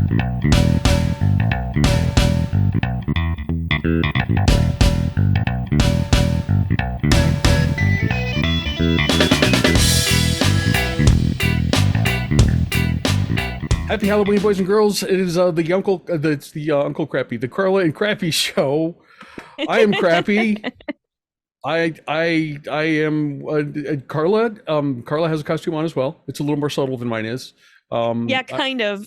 Happy Halloween, boys and girls! It is the Uncle Crappy, the Carla and Crappy show. I am Crappy. I am Carla. Carla has a costume on as well. It's a little more subtle than mine is. Yeah, kind of.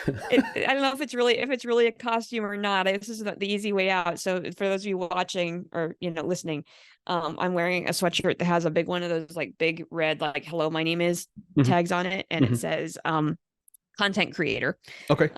I don't know if it's really a costume or not. This is the easy way out. So for those of you watching or listening, I'm wearing a sweatshirt that has a big one of those like big red like "Hello, my name is" tags on it, and it says content creator. Okay.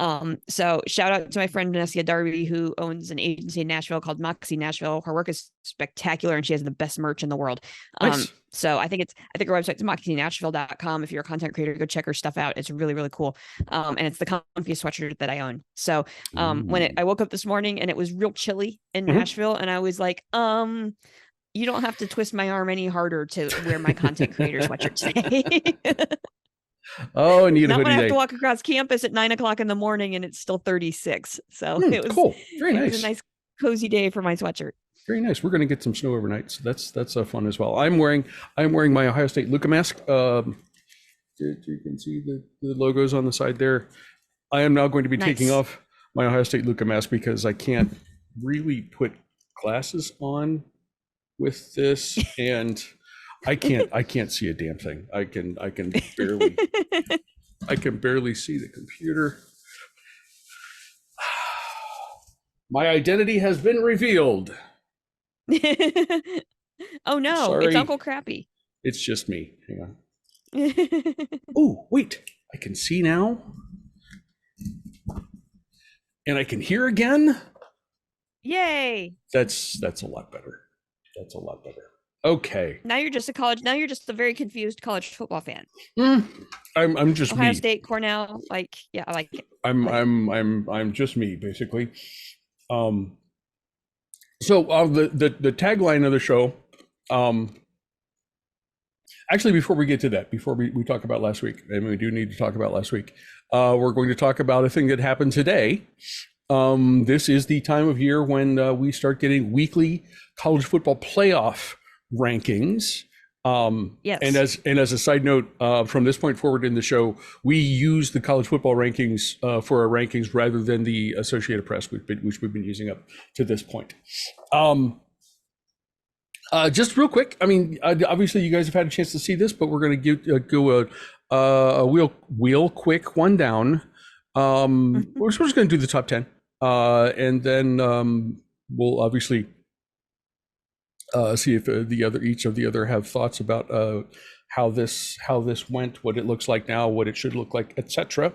So shout out to my friend Vanessa Darby, who owns an agency in Nashville called Moxie Nashville. Her work is spectacular and she has the best merch in the world. Nice. So I think her website is moxienashville.com. If you're a content creator, go check her stuff out. It's really, really cool. And it's the comfiest sweatshirt that I own. So I woke up this morning and it was real chilly in Nashville, and I was like, you don't have to twist my arm any harder to wear my content creator sweatshirt today. Oh, and you not when I have to walk across campus at 9:00 in the morning and it's still 36. So it was cool. Very nice. It was a nice cozy day for my sweatshirt. Very nice. We're going to get some snow overnight, so that's fun as well. I'm wearing my Ohio State Luca mask. You can see the logos on the side there. I am now going to be taking off my Ohio State Luca mask because I can't really put glasses on with this, and I can't see a damn thing. I can barely see the computer. My identity has been revealed. Oh no, Sorry. It's Uncle Crappy. It's just me. Hang on. Oh, wait. I can see now. And I can hear again. Yay. That's a lot better. That's a lot better. Okay. Now you're just a very confused college football fan. I'm just Ohio me. State, Cornell, I like it. I'm just me, basically. So the tagline of the show, actually, before we get to that, before we talk about last week, and we do need to talk about last week, we're going to talk about a thing that happened today. This is the time of year when we start getting weekly college football playoff rankings. Yes. And as a side note, from this point forward in the show, we use the college football rankings for our rankings rather than the Associated Press, which we've been using up to this point. Just real quick, I mean, obviously you guys have had a chance to see this, but we're going to go a real quick one down. We're just going to do the top 10, and then we'll obviously see if each of the other have thoughts about how this went, what it looks like now, what it should look like, etc.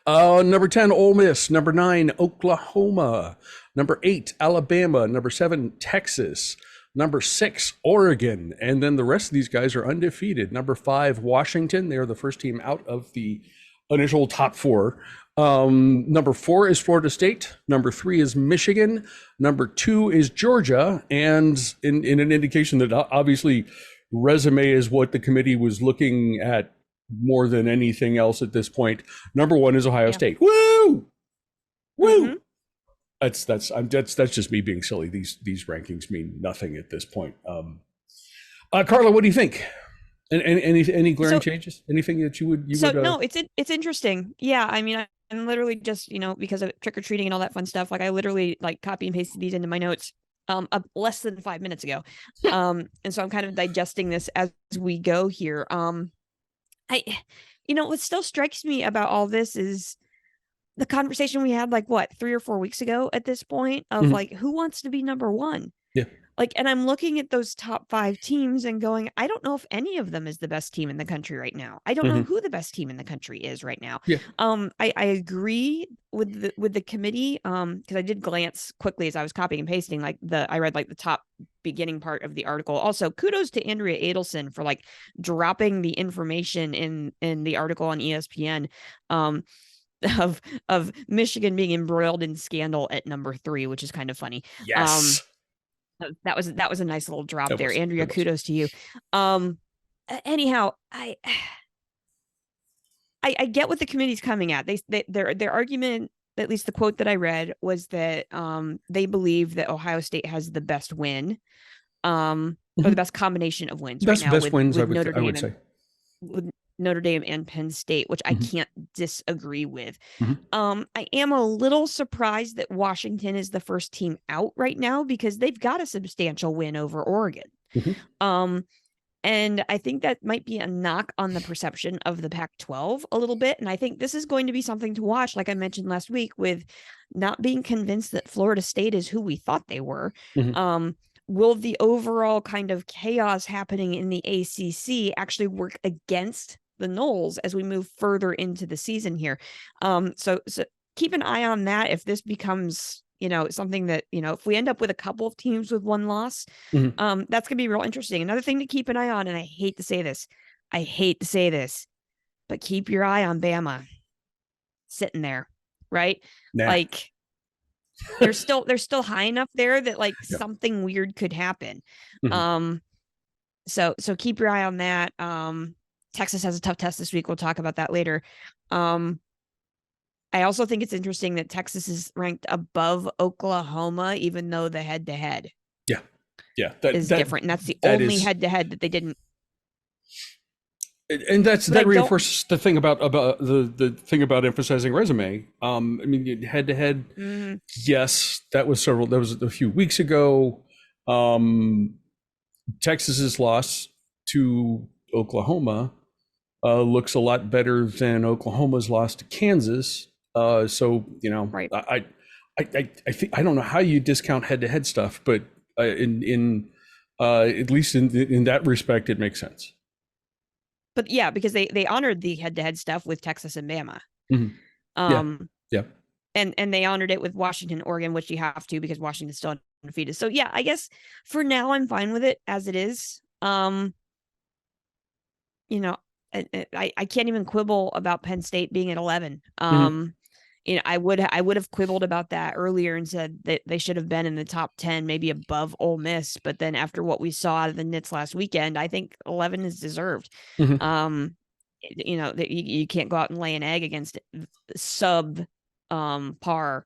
Number 10, Ole Miss. Number 9, Oklahoma. Number 8, Alabama. Number 7, Texas. Number 6, Oregon. And then the rest of these guys are undefeated. Number 5, Washington. They are the first team out of the initial top 4. Number 4 is Florida State. Number 3 is Michigan. Number 2 is Georgia. And in an indication that obviously resume is what the committee was looking at more than anything else at this point. Number 1 is Ohio State. Woo! Woo! That's just me being silly. These rankings mean nothing at this point. Carla, what do you think? And any glaring changes? Anything that you would? No, it's interesting. Yeah, I mean, I'm literally just because of trick or treating and all that fun stuff. Like I literally like copy and pasted these into my notes less than 5 minutes ago, and so I'm kind of digesting this as we go here. What still strikes me about all this is the conversation we had like 3 or 4 weeks ago at this point of like who wants to be number 1. Yeah. Like, and I'm looking at those top 5 teams and going, I don't know if any of them is the best team in the country right now. I don't know who the best team in the country is right now. Yeah. I agree with the committee. Because I did glance quickly as I was copying and pasting, I read the top beginning part of the article. Also, kudos to Andrea Adelson for dropping the information in the article on ESPN. Of Michigan being embroiled in scandal at number 3, which is kind of funny. Yes. That was a nice little drop there. Andrea, kudos to you. Anyhow, I get what the committee's coming at. Their argument, at least the quote that I read, was that they believe that Ohio State has the best win, or the best combination of wins right now best wins, with I would say. With Notre Dame and Penn State, which I can't disagree with. Mm-hmm. I am a little surprised that Washington is the first team out right now because they've got a substantial win over Oregon. Mm-hmm. And I think that might be a knock on the perception of the Pac-12 a little bit. And I think this is going to be something to watch, like I mentioned last week, with not being convinced that Florida State is who we thought they were. Mm-hmm. Will the overall kind of chaos happening in the ACC actually work against the Noles as we move further into the season here? So keep an eye on that. If this becomes, something that, if we end up with a couple of teams with one loss, that's going to be real interesting. Another thing to keep an eye on, and I hate to say this, but keep your eye on Bama sitting there, right? Nah. Like they're still high enough there that something weird could happen. So keep your eye on that. Texas has a tough test this week. We'll talk about that later. I also think it's interesting that Texas is ranked above Oklahoma, even though the head-to-head is different. And that's the only head-to-head that they didn't. And that reinforces the thing about the thing about emphasizing resume. I mean, head-to-head, yes, that was a few weeks ago. Texas's loss to Oklahoma looks a lot better than Oklahoma's loss to Kansas. Right. I think I don't know how you discount head-to-head stuff, but in at least in that respect, it makes sense. But yeah, because they honored the head-to-head stuff with Texas and Bama. Yeah. And they honored it with Washington, Oregon, which you have to because Washington's still undefeated. So yeah, I guess for now I'm fine with it as it is. I can't even quibble about Penn State being at 11. I would have quibbled about that earlier and said that they should have been in the top 10, maybe above Ole Miss. But then after what we saw out of the Knits last weekend, I think 11 is deserved. You can't go out and lay an egg against sub par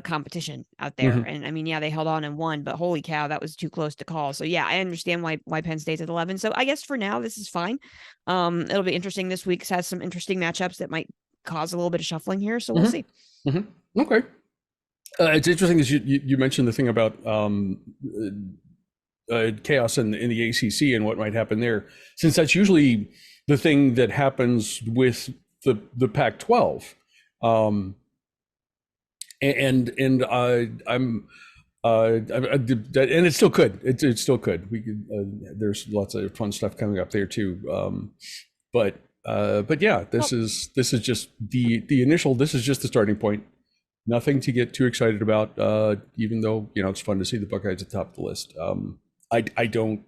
competition out there. And I mean, yeah, they held on and won, but holy cow, that was too close to call. So yeah, I understand why Penn State's at 11. So I guess for now, this is fine. It'll be interesting. This week's has some interesting matchups that might cause a little bit of shuffling here. So we'll see. Okay. It's interesting as you mentioned the thing about chaos in the ACC and what might happen there, since that's usually the thing that happens with the Pac-12. And it still could. It still could. We could. There's lots of fun stuff coming up there too. But yeah, this is just the initial. This is just the starting point. Nothing to get too excited about. Even though it's fun to see the Buckeyes at the top of the list. I don't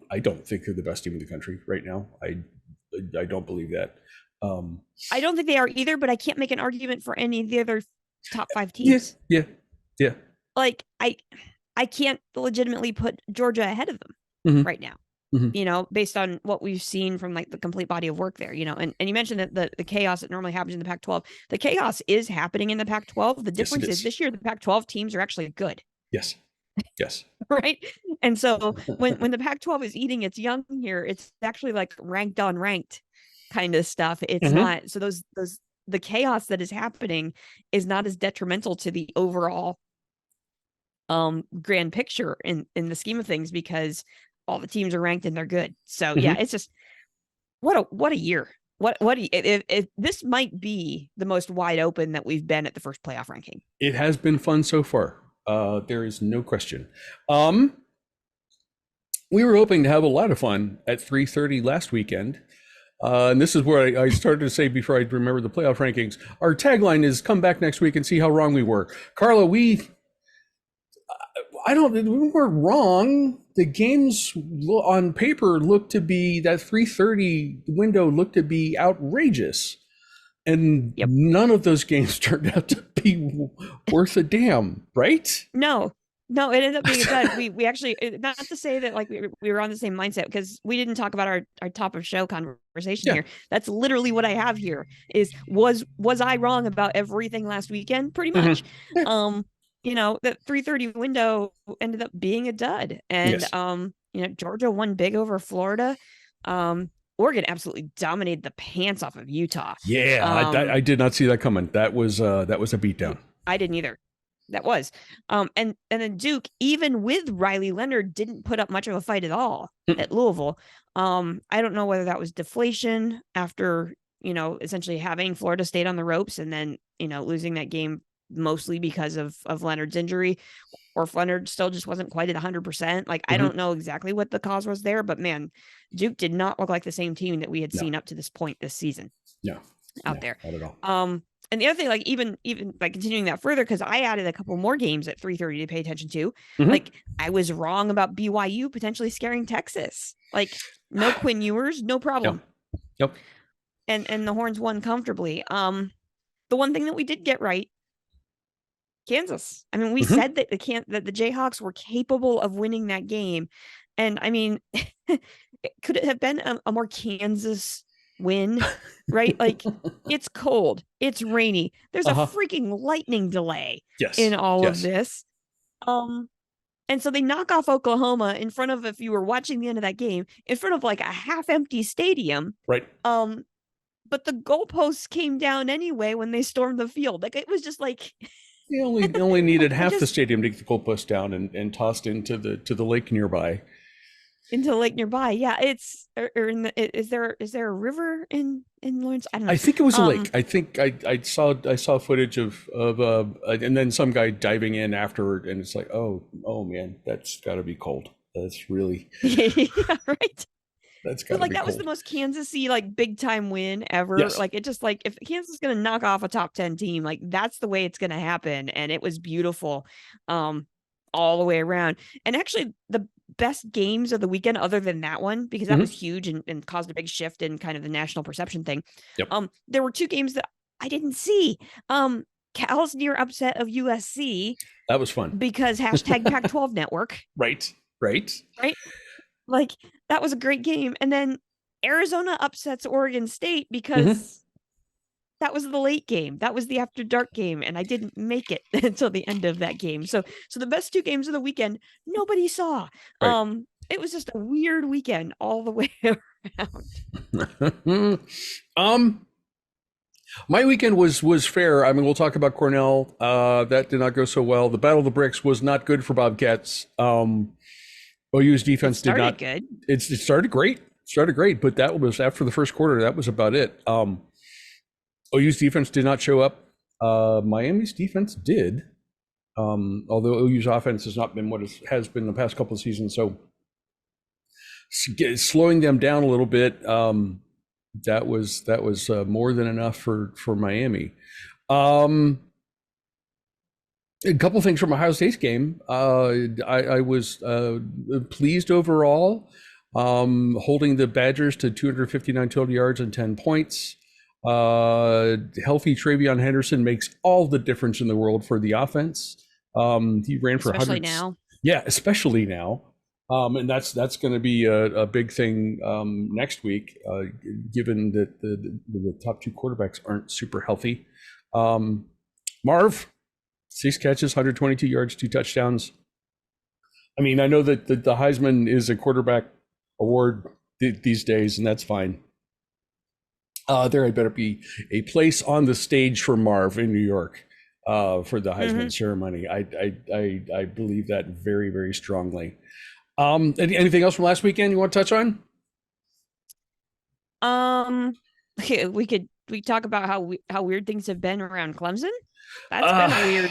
think they're the best team in the country right now. I don't believe that. I don't think they are either. But I can't make an argument for any of the other top 5 teams. Yeah. Like I can't legitimately put Georgia ahead of them right now. Based on what we've seen from the complete body of work there, and you mentioned that the chaos that normally happens in the Pac-12, the chaos is happening in the Pac-12. The difference is this year, the Pac-12 teams are actually good. Yes. Right. And so when the Pac-12 is eating its young here, it's actually like ranked on ranked kind of stuff. It's not. So the chaos that is happening is not as detrimental to the overall grand picture in the scheme of things because all the teams are ranked and they're good. So yeah, it's just what a year. If this might be the most wide open that we've been at the first playoff ranking. It has been fun so far. There is no question. We were hoping to have a lot of fun at 3:30 last weekend. And this is where I started to say before I remember the playoff rankings, our tagline is come back next week and see how wrong we were. Carla, we weren't wrong. The games on paper looked to be, that 3:30 window looked to be outrageous. And none of those games turned out to be worth a damn, right? No, No, it ended up being a dud. We actually, not to say that like we were on the same mindset, because we didn't talk about our top of show conversation Yeah. here. That's literally what I have here is was I wrong about everything last weekend? Pretty much. Yeah. That 3:30 window ended up being a dud. And Yes. Georgia won big over Florida. Oregon absolutely dominated the pants off of Utah. Yeah, I did not see that coming. That was a beatdown. I didn't either. That was. And then Duke, even with Riley Leonard, didn't put up much of a fight at all at Louisville. I don't know whether that was deflation after, essentially having Florida State on the ropes and then, losing that game mostly because of Leonard's injury, or if Leonard still just wasn't quite at 100%. Like, I don't know exactly what the cause was there, but man, Duke did not look like the same team that we had seen up to this point this season. No, out there. Not at all. And the other thing, like even like continuing that further, because I added a couple more games at 3:30 to pay attention to. Like, I was wrong about BYU potentially scaring Texas. Like, no Quinn Ewers, no problem. Yep. And the Horns won comfortably. The one thing that we did get right, Kansas. I mean, we said that that the Jayhawks were capable of winning that game, and I mean, could it have been a more Kansas win, right? Like, it's cold, it's rainy, there's a freaking lightning delay in all of this, and so they knock off Oklahoma in front of, if you were watching the end of that game, in front of like a half empty stadium, right? But the goalposts came down anyway when they stormed the field. Like, it was just like they only needed half the stadium to get the goalposts down and tossed into the lake nearby. Into the lake nearby. Yeah, it's is there a river in Lawrence? I don't know. I think it was a lake. I think I saw footage of and then some guy diving in afterward, and it's like, oh man, that's got to be cold. That's really yeah, right. That's got to like be that cold. was the most Kansas-y like big time win ever. Yes. Like, it just, like, if Kansas is gonna knock off a top 10 team, like, that's the way it's gonna happen, and it was beautiful, all the way around. And actually, the best games of the weekend, other than that one, because that was huge and caused a big shift in kind of the national perception thing. There were two games that I didn't see. Cal's near upset of USC. That was fun because hashtag Pac-12 network. Right. Like, that was a great game. And then Arizona upsets Oregon State because that was the late game. That was the after dark game, and I didn't make it until the end of that game. So the best two games of the weekend, nobody saw. Right. It was just a weird weekend all the way around. My weekend was fair. I mean, we'll talk about Cornell. That did not go so well. The Battle of the Bricks was not good for Bobcats. OU's defense did not. Good. It started great. But that was after the first quarter. That was about it. OU's defense did not show up. Miami's defense did, although OU's offense has not been what it has been the past couple of seasons. So slowing them down a little bit, that was more than enough for Miami. A couple things from Ohio State's game. I was pleased overall, holding the Badgers to 259 total yards and 10 points. Healthy Travion Henderson makes all the difference in the world for the offense. He ran for 100. Especially now. Yeah, especially now. And that's going to be a big thing next week, given that the top two quarterbacks aren't super healthy. Marv, 6 catches, 122 yards, 2 touchdowns. I mean, I know that the Heisman is a quarterback award these days, and that's fine. There had better be a place on the stage for Marv in New York for the Heisman ceremony. I believe that very, very strongly. Anything else from last weekend you want to touch on? We talk about how weird things have been around Clemson. That's been a weird.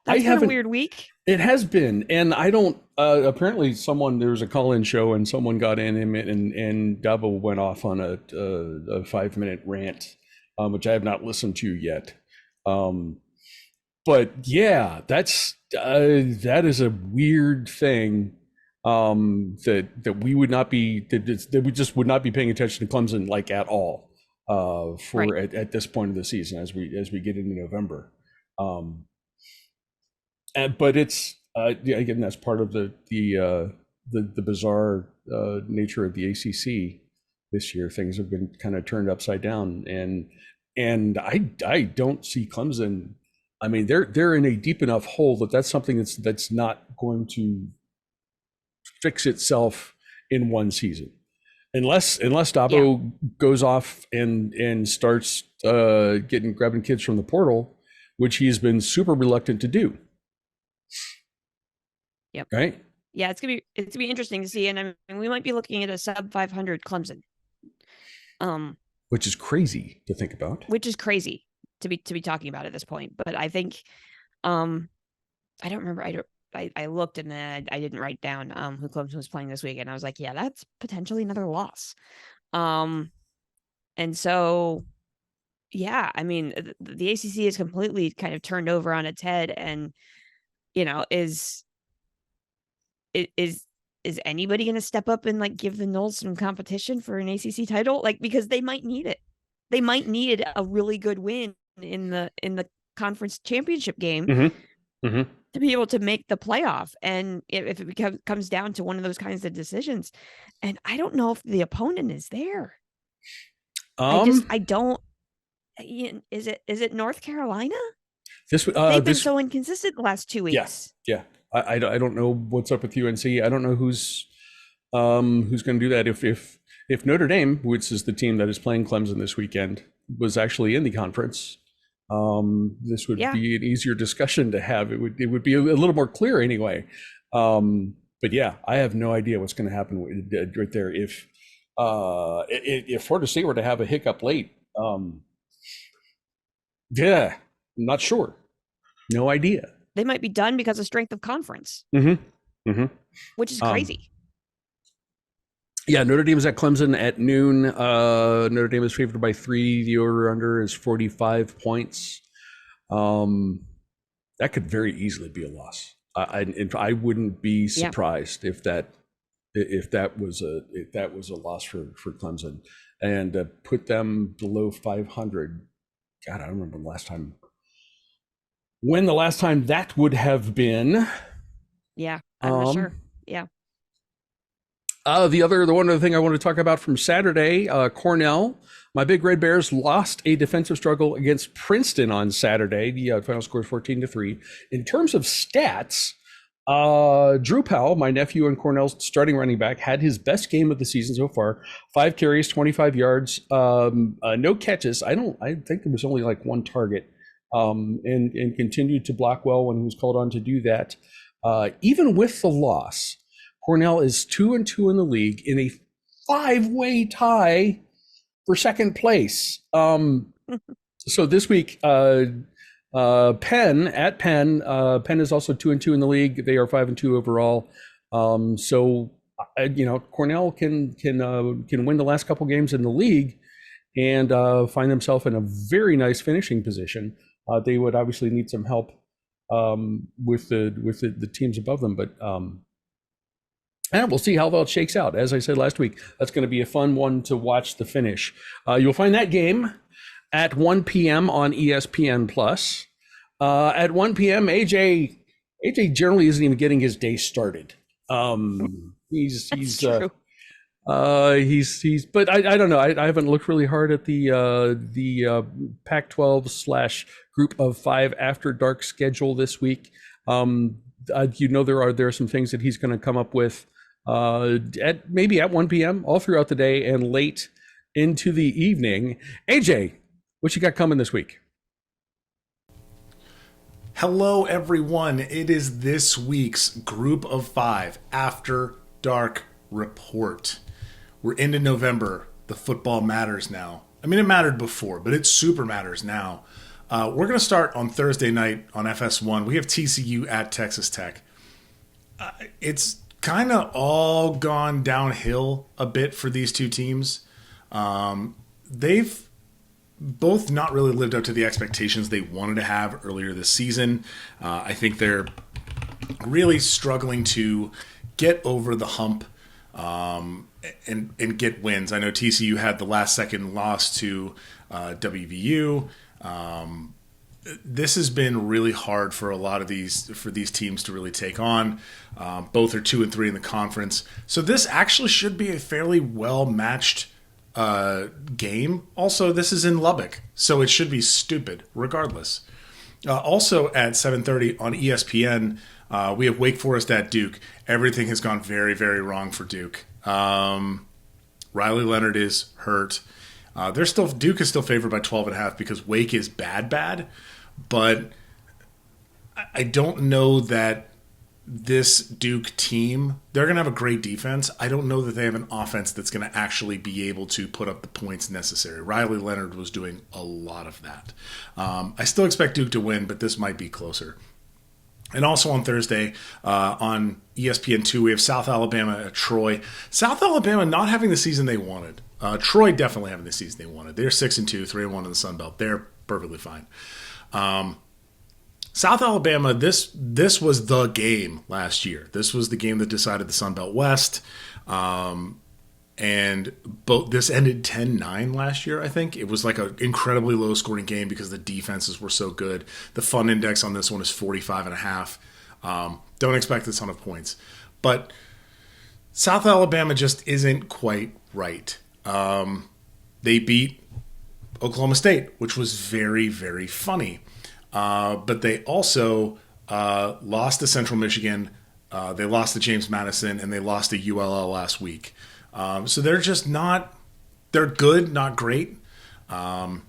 That's been a weird week. It has been, and I don't. Apparently, there was a call-in show, and someone got in and Dabo went off on a 5-minute rant, which I have not listened to yet. But yeah, that is a weird thing. That we would not be that we just would not be paying attention to Clemson like at all at this point of the season as we get into November. But it's Yeah, again, that's part of the bizarre nature of the ACC this year. Things have been kind of turned upside down, and I don't see Clemson. I mean, they're in a deep enough hole that's something that's not going to fix itself in one season, unless Dabo goes off and starts grabbing kids from the portal, which he's been super reluctant to do. Yep. Right. Yeah, it's gonna be interesting to see, and I mean, we might be looking at a sub 500 Clemson. Which is crazy to think about. Which is crazy to be talking about at this point. But I think, I don't remember. I looked and then I didn't write down who Clemson was playing this week, and I was like, yeah, that's potentially another loss. And so, yeah, I mean, the ACC is completely kind of turned over on its head, and is anybody going to step up and like give the Noles some competition for an ACC title? Like, because they might need it. They might need a really good win in the conference championship game to be able to make the playoff. And if it comes down to one of those kinds of decisions, and I don't know if the opponent is there. I don't. Is it North Carolina? They've been so inconsistent the last 2 weeks. Yeah. I don't know what's up with UNC. I don't know who's going to do that. If Notre Dame, which is the team that is playing Clemson this weekend, was actually in the conference, this would be an easier discussion to have. It would be a little more clear anyway. But yeah, I have no idea what's going to happen right there. If Florida State were to have a hiccup late, I'm not sure. No idea. They might be done because of strength of conference, which is crazy. Yeah, Notre Dame is at Clemson at noon. Notre Dame is favored by 3. The over/under is 45 points. That could very easily be a loss. I wouldn't be surprised if that was a loss for Clemson, and put them below 500. God, I don't remember when the last time that would have been. Yeah, I'm not sure. Yeah. The one other thing I want to talk about from Saturday, Cornell, my Big Red Bears lost a defensive struggle against Princeton on Saturday. The final score is 14-3. In terms of stats, Drew Powell, my nephew and Cornell's starting running back, had his best game of the season so far. 5 carries, 25 yards, no catches. I think there was only like 1 target. And continued to block well when he was called on to do that. Even with the loss, Cornell is 2-2 in the league in a 5-way tie for second place. So this week, Penn at Penn is also 2-2 in the league. They are 5-2 overall. So Cornell can win the last couple games in the league and find themselves in a very nice finishing position. They would obviously need some help with the teams above them, but and we'll see how that shakes out. As I said last week, that's going to be a fun one to watch the finish. You'll find that game at 1 p.m. on ESPN Plus. At 1 p.m., AJ generally isn't even getting his day started. He's true. But I don't know. I haven't looked really hard at the Pac-12 / Group of 5 After Dark schedule this week. There are some things that he's going to come up with maybe at 1 p.m. all throughout the day and late into the evening. AJ, what you got coming this week? Hello, everyone. It is this week's Group of 5 After Dark report. We're into November. The football matters now. I mean, it mattered before, but it super matters now. We're going to start on Thursday night on FS1. We have TCU at Texas Tech. It's kind of all gone downhill a bit for these two teams. They've both not really lived up to the expectations they wanted to have earlier this season. I think they're really struggling to get over the hump and get wins. I know TCU had the last second loss to WVU. this has been really hard for a lot of these teams to really take on. Both are 2-3 in the conference, so this actually should be a fairly well matched game. Also, this is in Lubbock, so it should be stupid regardless. Also at 7:30 on ESPN, we have Wake Forest at Duke. Everything has gone very, very wrong for Duke. Riley Leonard is hurt. Duke is still favored by 12.5 because Wake is bad, but I don't know that this Duke team, they're going to have a great defense. I don't know that they have an offense that's going to actually be able to put up the points necessary. Riley Leonard was doing a lot of that. I still expect Duke to win, but this might be closer. And also on Thursday on ESPN2, we have South Alabama at Troy. South Alabama not having the season they wanted. Troy definitely having the season they wanted. They're 6-2, 3-1 in the Sun Belt. They're perfectly fine. South Alabama, this was the game last year. This was the game that decided the Sun Belt West. And this ended 10-9 last year, I think. It was like an incredibly low-scoring game because the defenses were so good. The fun index on this one is 45.5. Don't expect a ton of points. But South Alabama just isn't quite right. They beat Oklahoma State, which was very, very funny. But they also lost to Central Michigan. They lost to James Madison, and they lost to ULL last week. So they're just they're good, not great. I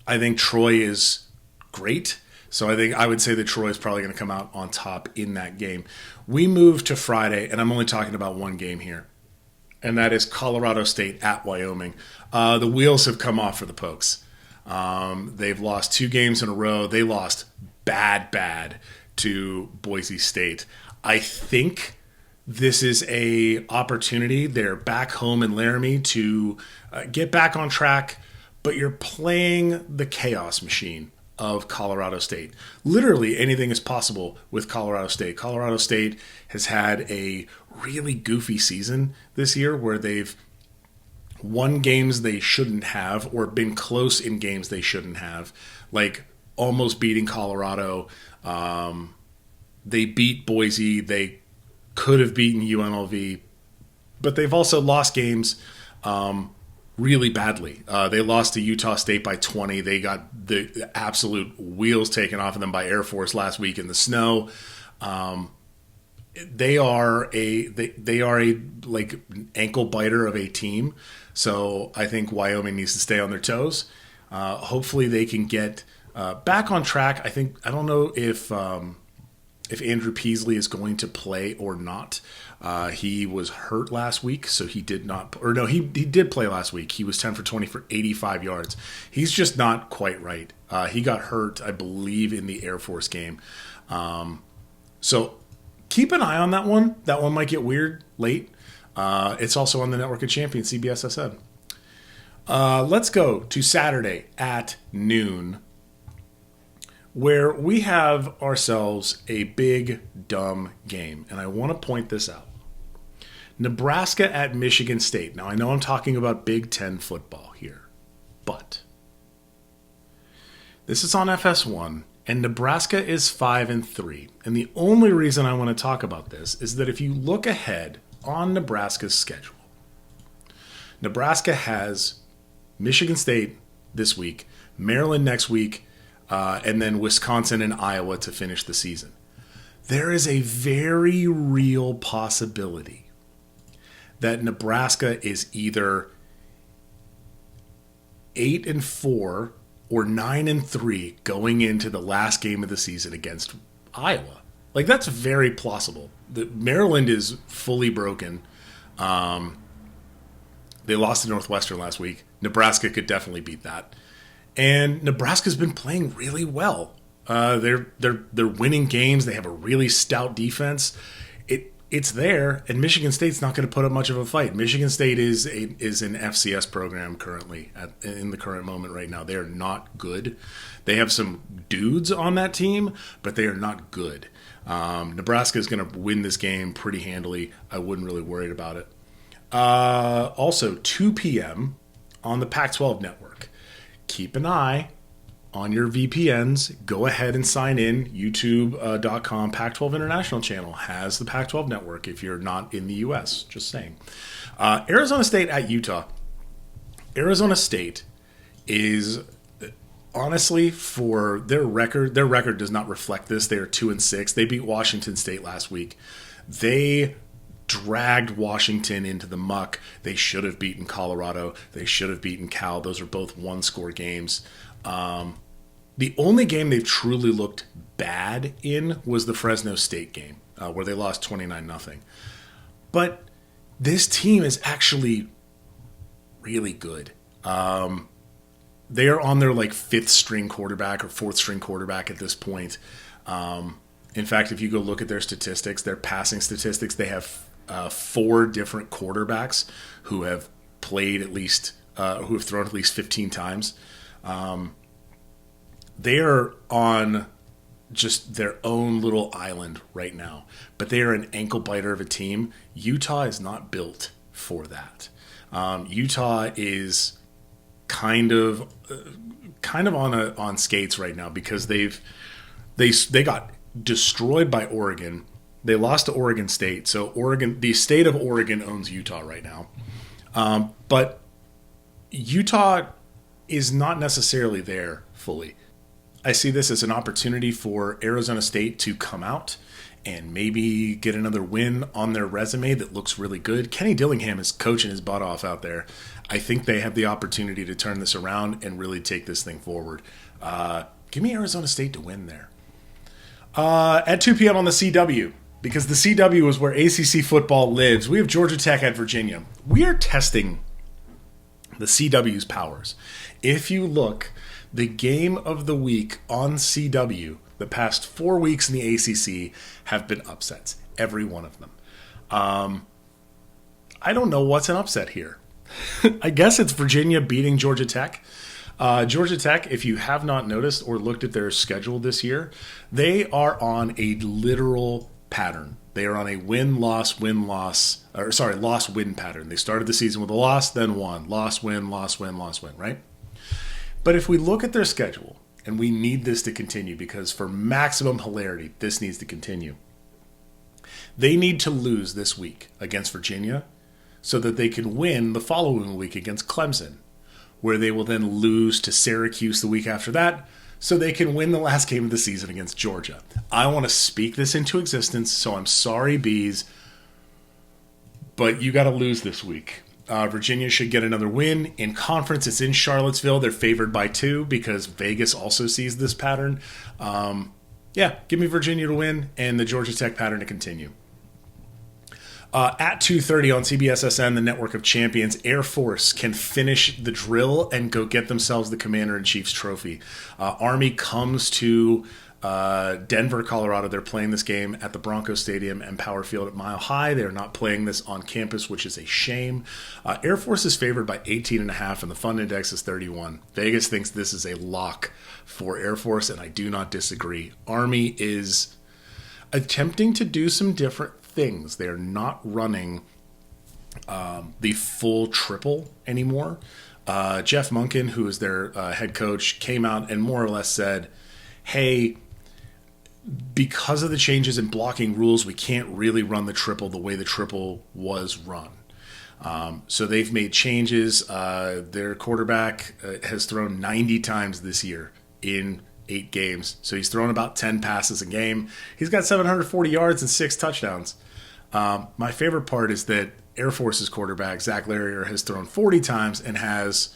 think Troy is great. So I would say that Troy is probably going to come out on top in that game. We move to Friday, and I'm only talking about one game here, and that is Colorado State at Wyoming. The wheels have come off for the Pokes. They've lost 2 games in a row. They lost bad to Boise State. I think this is a opportunity. They're back home in Laramie to get back on track, but you're playing the chaos machine of Colorado State. Literally anything is possible with Colorado State. Colorado State has had a really goofy season this year where they've won games they shouldn't have or been close in games they shouldn't have, like almost beating Colorado. They beat Boise. They could have beaten UNLV, but they've also lost games really badly. They lost to Utah State by 20. They got the absolute wheels taken off of them by Air Force last week in the snow. They are a like ankle biter of a team. So I think Wyoming needs to stay on their toes. Hopefully they can get back on track. I don't know if Andrew Peasley is going to play or not. He was hurt last week, so he did not. Or no, he did play last week. He was 10 for 20 for 85 yards. He's just not quite right. He got hurt, I believe, in the Air Force game. So keep an eye on that one. That one might get weird late. It's also on the Network of Champions, CBSSN. Let's go to Saturday at noon, where we have ourselves a big, dumb game. And I want to point this out. Nebraska at Michigan State. Now, I know I'm talking about Big Ten football here, but this is on FS1, and Nebraska is 5-3. And the only reason I want to talk about this is that if you look ahead on Nebraska's schedule, Nebraska has Michigan State this week, Maryland next week, and then Wisconsin and Iowa to finish the season. There is a very real possibility that Nebraska is either 8-4 or 9-3 going into the last game of the season against Iowa. Like, that's very plausible. Maryland is fully broken. They lost to Northwestern last week. Nebraska could definitely beat that. And Nebraska's been playing really well. They're winning games. They have a really stout defense. It's there, and Michigan State's not going to put up much of a fight. Michigan State is an FCS program currently in the current moment right now. They are not good. They have some dudes on that team, but they are not good. Nebraska is going to win this game pretty handily. I wouldn't really worry about it. Also, 2 p.m. on the Pac-12 network. Keep an eye on your VPNs, go ahead and sign in. YouTube.com Pac-12 International channel has the Pac-12 network if you're not in the U.S. Just saying. Arizona State at Utah. Arizona State is, honestly, for their record does not reflect this. They are 2-6. They beat Washington State last week. They dragged Washington into the muck. They should have beaten Colorado. They should have beaten Cal. Those are both one-score games. The only game they've truly looked bad in was the Fresno State game, where they lost 29-0. But this team is actually really good. They are on their fifth string quarterback or fourth string quarterback at this point. In fact, if you go look at their statistics, their passing statistics, they have 4 different quarterbacks who have played at least, who have thrown at least 15 times. They are on just their own little island right now, but they are an ankle biter of a team. Utah is not built for that. Utah is kind of on skates right now because they got destroyed by Oregon. They lost to Oregon State, so the state of Oregon owns Utah right now. But Utah is not necessarily there fully. I see this as an opportunity for Arizona State to come out and maybe get another win on their resume that looks really good. Kenny Dillingham is coaching his butt off out there. I think they have the opportunity to turn this around and really take this thing forward. Give me Arizona State to win there. At 2 p.m. on the CW, because the CW is where ACC football lives, we have Georgia Tech at Virginia. We are testing the CW's powers. If you look, the game of the week on CW, the past 4 weeks in the ACC have been upsets. Every one of them. I don't know what's an upset here. I guess it's Virginia beating Georgia Tech. Georgia Tech, if you have not noticed or looked at their schedule this year, they are on a literal pattern. They are on a loss-win pattern. They started the season with a loss, then won. Loss, win, right? But if we look at their schedule, and we need this to continue because for maximum hilarity, this needs to continue. They need to lose this week against Virginia so that they can win the following week against Clemson, where they will then lose to Syracuse the week after that so they can win the last game of the season against Georgia. I want to speak this into existence, so I'm sorry, Bees, but you got to lose this week. Virginia should get another win. In conference, it's in Charlottesville. They're favored by 2 because Vegas also sees this pattern. Give me Virginia to win and the Georgia Tech pattern to continue. At 2:30 on CBSSN, the Network of Champions, Air Force can finish the drill and go get themselves the Commander-in-Chief's trophy. Army comes to Denver, Colorado. They're playing this game at the Broncos Stadium and Power Field at Mile High. They're not playing this on campus, which is a shame. Air Force is favored by 18.5, and the Fun Index is 31. Vegas thinks this is a lock for Air Force, and I do not disagree. Army is attempting to do some different things. They are not running the full triple anymore. Jeff Monken, who is their head coach, came out and more or less said, hey, because of the changes in blocking rules, we can't really run the triple the way the triple was run. So they've made changes. Their quarterback has thrown 90 times this year in 8 games. So he's thrown about 10 passes a game. He's got 740 yards and 6 touchdowns. My favorite part is that Air Force's quarterback, Zach Larrier, has thrown 40 times and has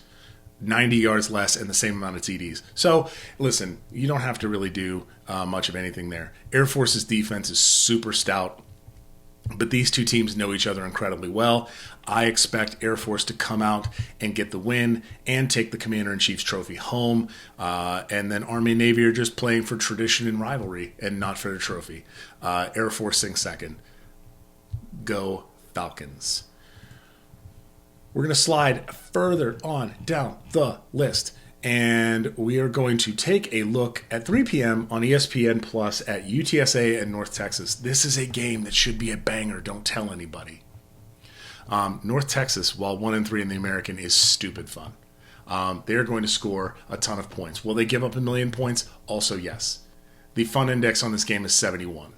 90 yards less and the same amount of TDs. So, listen, you don't have to really do much of anything there. Air Force's defense is super stout, but these two teams know each other incredibly well. I expect Air Force to come out and get the win and take the Commander-in-Chief's trophy home. And then Army and Navy are just playing for tradition and rivalry and not for the trophy. Air Force sinks second. Go Falcons. We're going to slide further on down the list, and we are going to take a look at 3 p.m. on ESPN Plus at UTSA and North Texas. This is a game that should be a banger. Don't tell anybody. North Texas, while 1-3 in the American, is stupid fun. They're going to score a ton of points. Will they give up 1 million points? Also, yes. The fun index on this game is 71.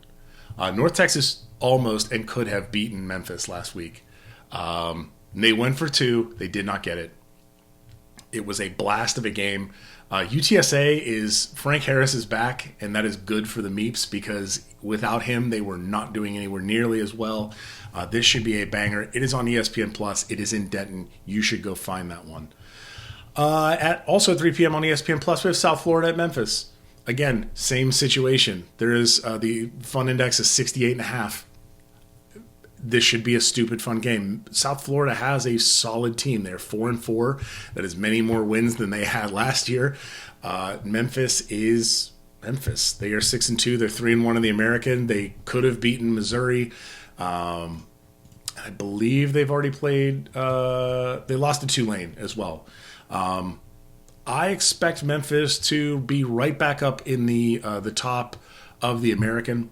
North Texas almost and could have beaten Memphis last week. They went for 2. They did not get it. It was a blast of a game. UTSA is Frank Harris is back, and that is good for the Meeps because without him, they were not doing anywhere nearly as well. This should be a banger. It is on ESPN Plus. It is in Denton. You should go find that one. At also 3 p.m. on ESPN Plus, we have South Florida at Memphis. Again, same situation. There is the fun index is 68.5. This should be a stupid fun game. South Florida has a solid team. They're 4-4. That is many more wins than they had last year. Memphis is Memphis. They are 6-2. They're 3-1 in the American. They could have beaten Missouri. I believe they've already played. They lost to Tulane as well. I expect Memphis to be right back up in the top of the American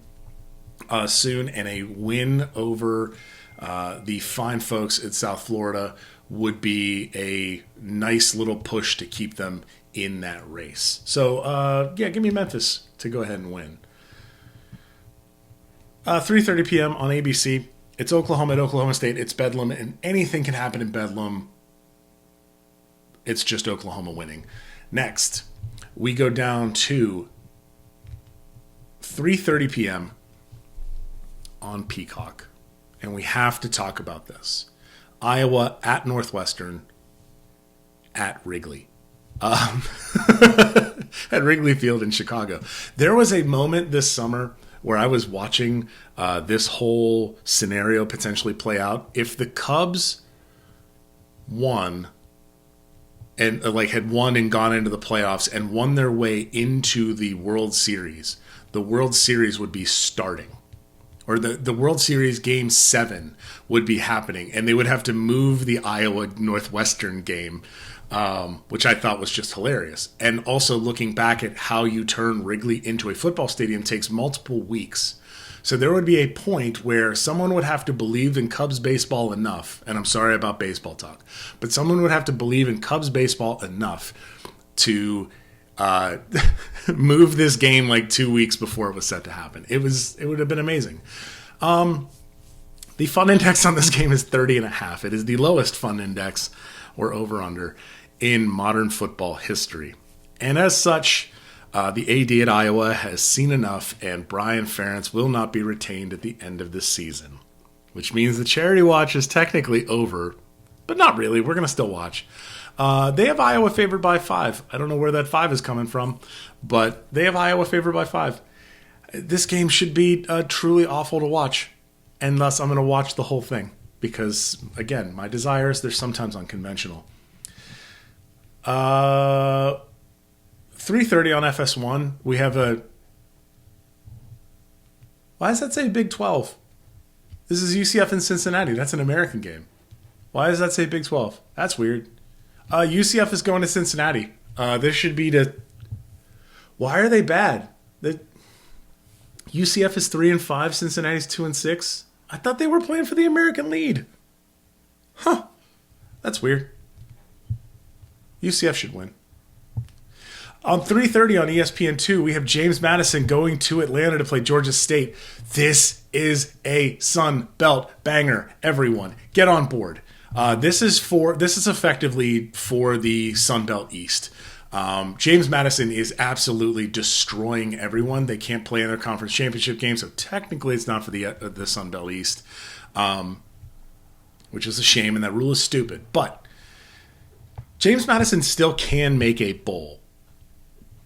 soon, and a win over the fine folks at South Florida would be a nice little push to keep them in that race. So, give me Memphis to go ahead and win. 3:30 p.m. on ABC. It's Oklahoma at Oklahoma State. It's Bedlam, and anything can happen in Bedlam. It's just Oklahoma winning. Next, we go down to 3:30 p.m. on Peacock, and we have to talk about this. Iowa at Northwestern at Wrigley. At Wrigley Field in Chicago. There was a moment this summer where I was watching this whole scenario potentially play out. If the Cubs won and had won and gone into the playoffs and won their way into the World Series, the World Series would be starting. Or the World Series Game 7 would be happening, and they would have to move the Iowa-Northwestern game, which I thought was just hilarious. And also looking back at how you turn Wrigley into a football stadium takes multiple weeks. So there would be a point where someone would have to believe in Cubs baseball enough, and I'm sorry about baseball talk, but someone would have to believe in Cubs baseball enough to move this game 2 weeks before it was set to happen. It would have been amazing. The fun index on this game is 30.5. It is the lowest fun index or over under in modern football history. And as such, the AD at Iowa has seen enough, and Brian Ferentz will not be retained at the end of this season, which means the charity watch is technically over, but not really. We're going to still watch. They have Iowa favored by 5. I don't know where that 5 is coming from, but they have Iowa favored by 5. This game should be truly awful to watch, and thus I'm going to watch the whole thing because, again, my desires, they're sometimes unconventional. 3:30 on FS1, we have a... Why does that say Big 12? This is UCF in Cincinnati. That's an American game. Why does that say Big 12? That's weird. UCF is going to Cincinnati. This should be to... Why are they bad? UCF is 3-5. Cincinnati's 2-6. I thought they were playing for the American lead. Huh. That's weird. UCF should win. On 3:30 on ESPN2, we have James Madison going to Atlanta to play Georgia State. This is a Sun Belt banger. Everyone, get on board. This is effectively for the Sun Belt East. James Madison is absolutely destroying everyone. They can't play in their conference championship game, so technically it's not for the Sun Belt East, which is a shame, and that rule is stupid. But James Madison still can make a bowl.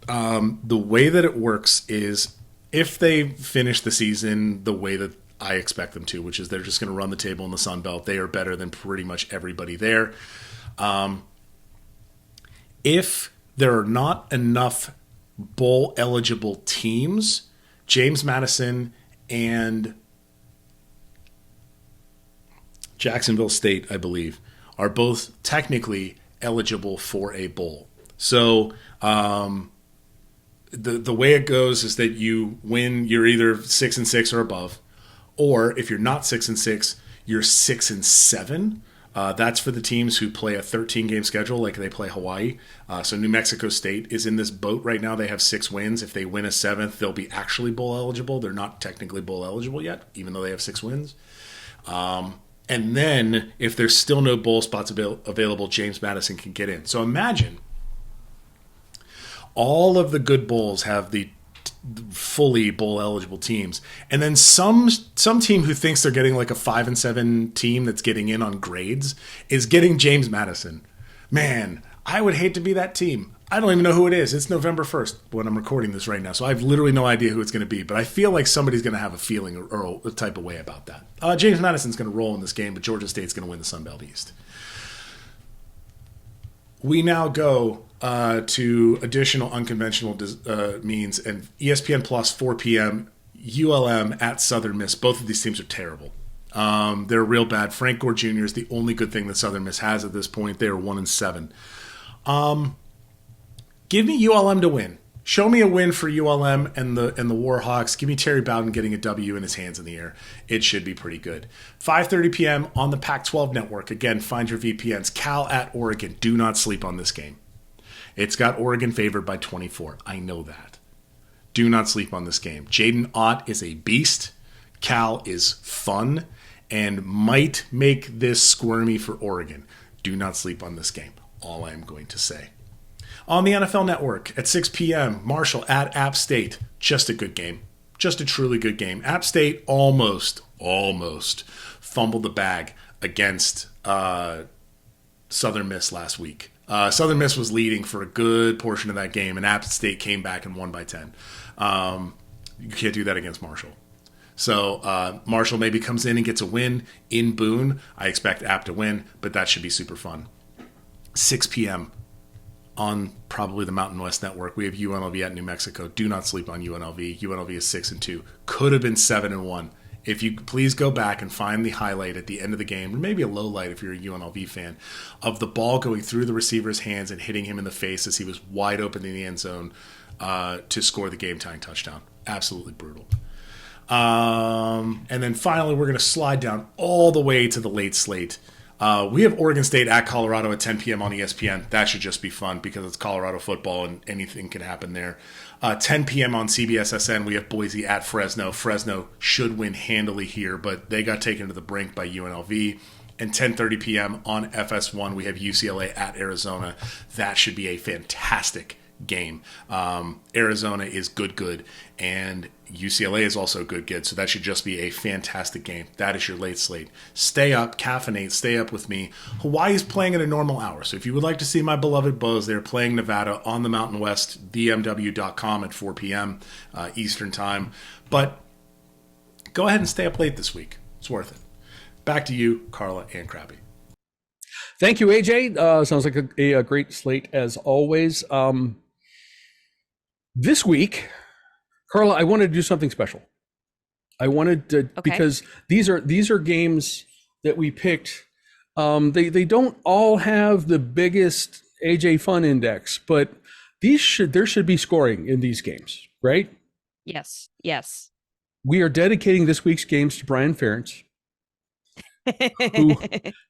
The way that it works is if they finish the season the way that I expect them to, which is they're just going to run the table in the Sun Belt. They are better than pretty much everybody there. If there are not enough bowl-eligible teams, James Madison and Jacksonville State, I believe, are both technically eligible for a bowl. So the way it goes is that you win, you're either 6-6 or above, or if you're not 6-6, you're 6-7. That's for the teams who play a 13-game schedule like they play Hawaii. So New Mexico State is in this boat right now. They have 6 wins. If they win a 7th, they'll be actually bowl eligible. They're not technically bowl eligible yet, even though they have 6 wins. And then if there's still no bowl spots available, James Madison can get in. So imagine all of the good bowls have the fully bowl eligible teams, and then some team who thinks they're getting like a 5-7 team that's getting in on grades is getting James Madison. Man, I would hate to be that team. I don't even know who it is. It's November 1st when I'm recording this right now, so I have literally no idea who it's going to be, but I feel like somebody's going to have a feeling or a type of way about that. James Madison's going to roll in this game, but Georgia State's going to win the Sun Belt East. We now go to additional unconventional means, and ESPN Plus, 4 p.m., ULM at Southern Miss. Both of these teams are terrible. They're real bad. Frank Gore Jr. is the only good thing that Southern Miss has at this point. They are 1-7. Give me ULM to win. Show me a win for ULM and the Warhawks. Give me Terry Bowden getting a W in his hands in the air. It should be pretty good. 5:30 p.m. on the Pac-12 network. Again, find your VPNs. Cal at Oregon. Do not sleep on this game. It's got Oregon favored by 24. I know that. Do not sleep on this game. Jaden Ott is a beast. Cal is fun and might make this squirmy for Oregon. Do not sleep on this game. All I am going to say. On the NFL Network at 6 p.m., Marshall at App State. Just a good game. Just a truly good game. App State almost fumbled the bag against Southern Miss last week. Southern Miss was leading for a good portion of that game, and App State came back and won by 10. You can't do that against Marshall. So Marshall maybe comes in and gets a win in Boone. I expect App to win, but that should be super fun. 6 p.m. on probably the Mountain West Network, we have UNLV at New Mexico. Do not sleep on UNLV. UNLV is 6-2. Could have been 7-1. If you please go back and find the highlight at the end of the game, or maybe a low light if you're a UNLV fan, of the ball going through the receiver's hands and hitting him in the face as he was wide open in the end zone to score the game-tying touchdown. Absolutely brutal. And then finally, we're going to slide down all the way to the late slate. We have Oregon State at Colorado at 10 p.m. on ESPN. That should just be fun because it's Colorado football and anything can happen there. 10 p.m. on CBSSN, we have Boise at Fresno. Fresno should win handily here, but they got taken to the brink by UNLV. And 10:30 p.m. on FS1, we have UCLA at Arizona. That should be a fantastic game. Arizona is good, and UCLA is also good, so that should just be a fantastic game. That is your late slate. Stay up, caffeinate, stay up with me. Hawaii is playing at a normal hour, so if you would like to see my beloved Bows, they're playing Nevada on the Mountain West, themw.com at 4 p.m. Eastern time. But go ahead and stay up late this week. It's worth it. Back to you, Carla and Crappy. Thank you, AJ. Sounds like a great slate as always. This week, Carla, I wanted to do something special. I wanted to because these are games that we picked. They don't all have the biggest AJ Fun Index, but there should be scoring in these games, right? Yes. We are dedicating this week's games to Brian Ferentz,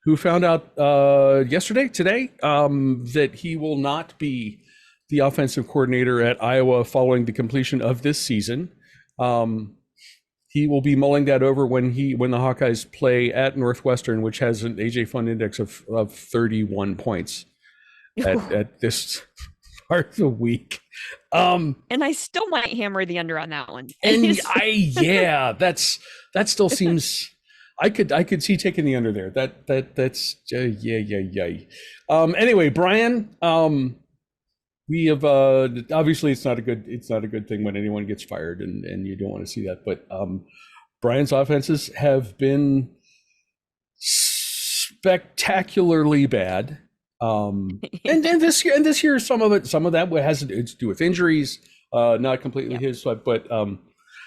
who found out today, that he will not be the offensive coordinator at Iowa following the completion of this season. He will be mulling that over when the Hawkeyes play at Northwestern, which has an AJ Fun Index of 31 points at this part of the week. And I still might hammer the under on that one. And that still seems. I could see taking the under there. That's Anyway, Brian, we have obviously it's not a good thing when anyone gets fired, and you don't want to see that. But Brian's offenses have been spectacularly bad. And this year, some of that has to do with injuries, not completely his, but.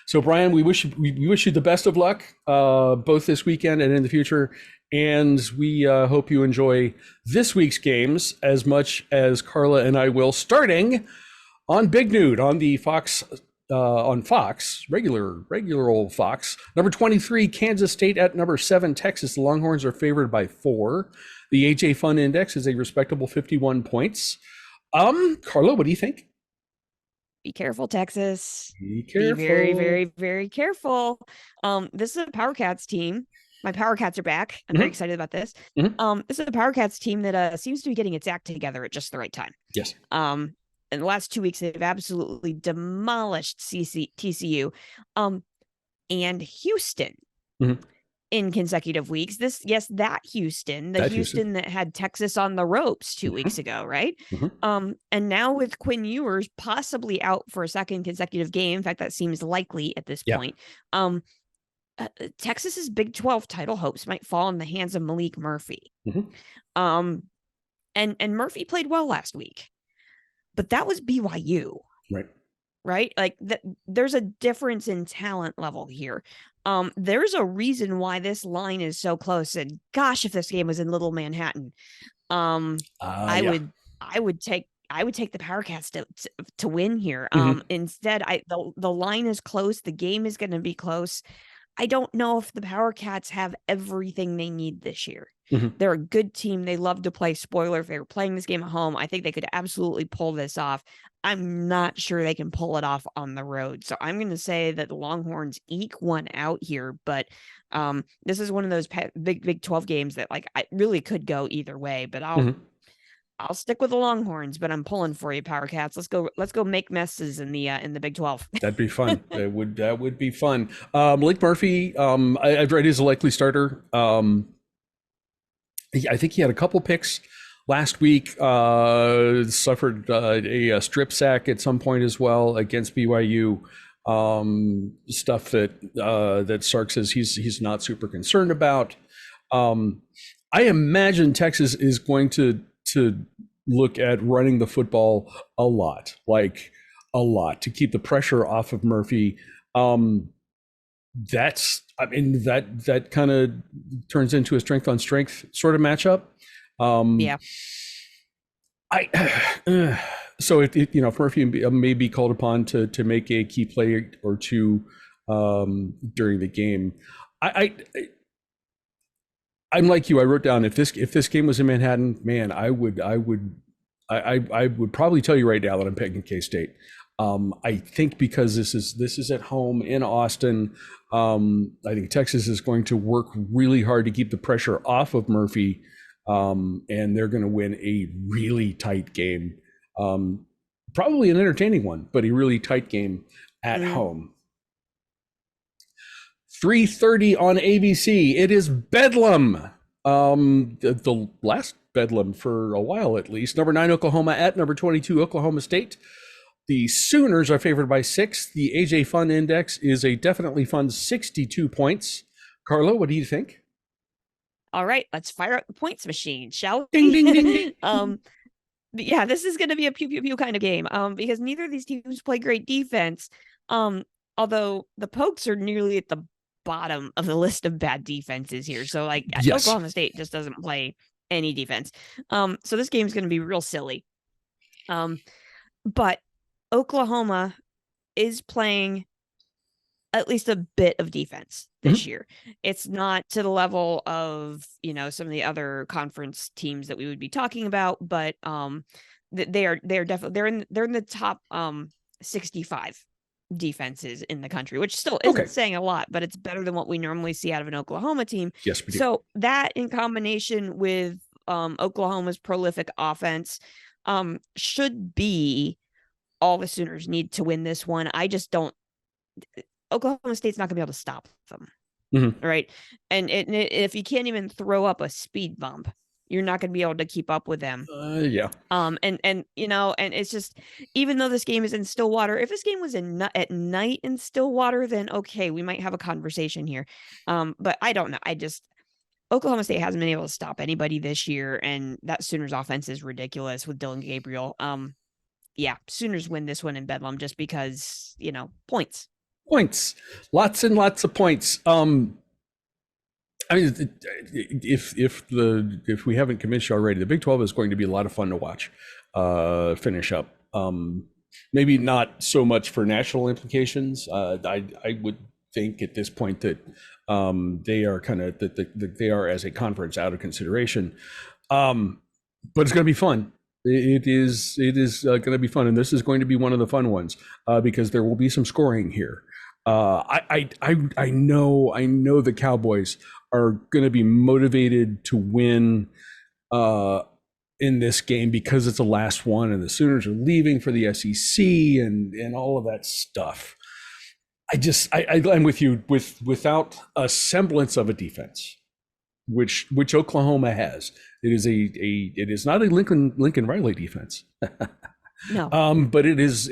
So Brian, we wish you the best of luck, both this weekend and in the future. And we hope you enjoy this week's games as much as Carla and I will, starting on Big Nude on the Fox on Fox, regular old Fox. Number 23, Kansas State at number 7, Texas. The Longhorns are favored by 4. The AJ Fun Index is a respectable 51 points. Carla, what do you think? Be careful, Texas. Be careful. Be very, very, very careful. This is a Power Cats team. My Power Cats are back. I'm very excited about this. This is a Power Cats team that seems to be getting its act together at just the right time. Yes. In the last 2 weeks, they've absolutely demolished TCU and Houston in consecutive weeks. That Houston that had Texas on the ropes 2 weeks ago, right? And now with Quinn Ewers possibly out for a second consecutive game, in fact, that seems likely at this point. Texas's Big 12 title hopes might fall in the hands of Malik Murphy. And Murphy played well last week, but that was BYU. Right? Like there's a difference in talent level here. There's a reason why this line is so close. And gosh, if this game was in Little Manhattan, I would take the Power Cats to win here. Instead, the line is close. The game is going to be close. I don't know if the Power Cats have everything they need this year. They're a good team. They love to play. Spoiler, if they were playing this game at home, I think they could absolutely pull this off. I'm not sure they can pull it off on the road. So I'm going to say that the Longhorns eke one out here. But this is one of those big 12 games that I really could go either way. But I'll stick with the Longhorns, but I'm pulling for you, Power Cats. Let's go make messes in the Big 12. That'd be fun. That would be fun. Malik Murphy, I've read he's a likely starter. I think he had a couple picks last week. Suffered a strip sack at some point as well against BYU. Stuff that Sark says he's not super concerned about. I imagine Texas is going to look at running the football a lot to keep the pressure off of Murphy. That kind of turns into a strength on strength sort of matchup. So if Murphy may be called upon to make a key play or two during the game, I'm like you. I wrote down if this game was in Manhattan, man, I would probably tell you right now that I'm picking K-State. I think because this is at home in Austin. I think Texas is going to work really hard to keep the pressure off of Murphy, and they're going to win a really tight game. Probably an entertaining one, but a really tight game at home. 3:30 on ABC. It is Bedlam. The last Bedlam for a while at least. Number 9 Oklahoma at number 22 Oklahoma State. The Sooners are favored by 6. The AJ Fun Index is a definitely fun 62 points. Carla, what do you think? All right, let's fire up the points machine, shall Ding, we? ding, ding, ding. Yeah, this is going to be a pew pew pew kind of game. Because neither of these teams play great defense. Although the Pokes are nearly at the bottom of the list of bad defenses here. So Oklahoma State just doesn't play any defense. So this game is going to be real silly. But Oklahoma is playing at least a bit of defense this year. It's not to the level of, some of the other conference teams that we would be talking about, but they're definitely they're in the top 65 defenses in the country, which still isn't saying a lot, but it's better than what we normally see out of an Oklahoma team. Yes, we do. So that in combination with Oklahoma's prolific offense should be all the Sooners need to win this one. I just don't. Oklahoma State's not going to be able to stop them, right? And if you can't even throw up a speed bump, you're not going to be able to keep up with them. And it's just, even though this game is in Stillwater, if this game was at night in Stillwater, then okay, we might have a conversation here. But I don't know. Oklahoma State hasn't been able to stop anybody this year, and that Sooners offense is ridiculous with Dylan Gabriel. Sooners win this one in Bedlam just because, points. Lots and lots of points. If we haven't convinced you already, the Big 12 is going to be a lot of fun to watch finish up. Maybe not so much for national implications. I would think at this point that they are kind of that they are as a conference out of consideration. But it's going to be fun. It is going to be fun, and this is going to be one of the fun ones because there will be some scoring here. I know the Cowboys are going to be motivated to win in this game because it's the last one, and the Sooners are leaving for the SEC and all of that stuff. I'm with you without a semblance of a defense, which Oklahoma has. It is not a Lincoln Riley defense. No. But it is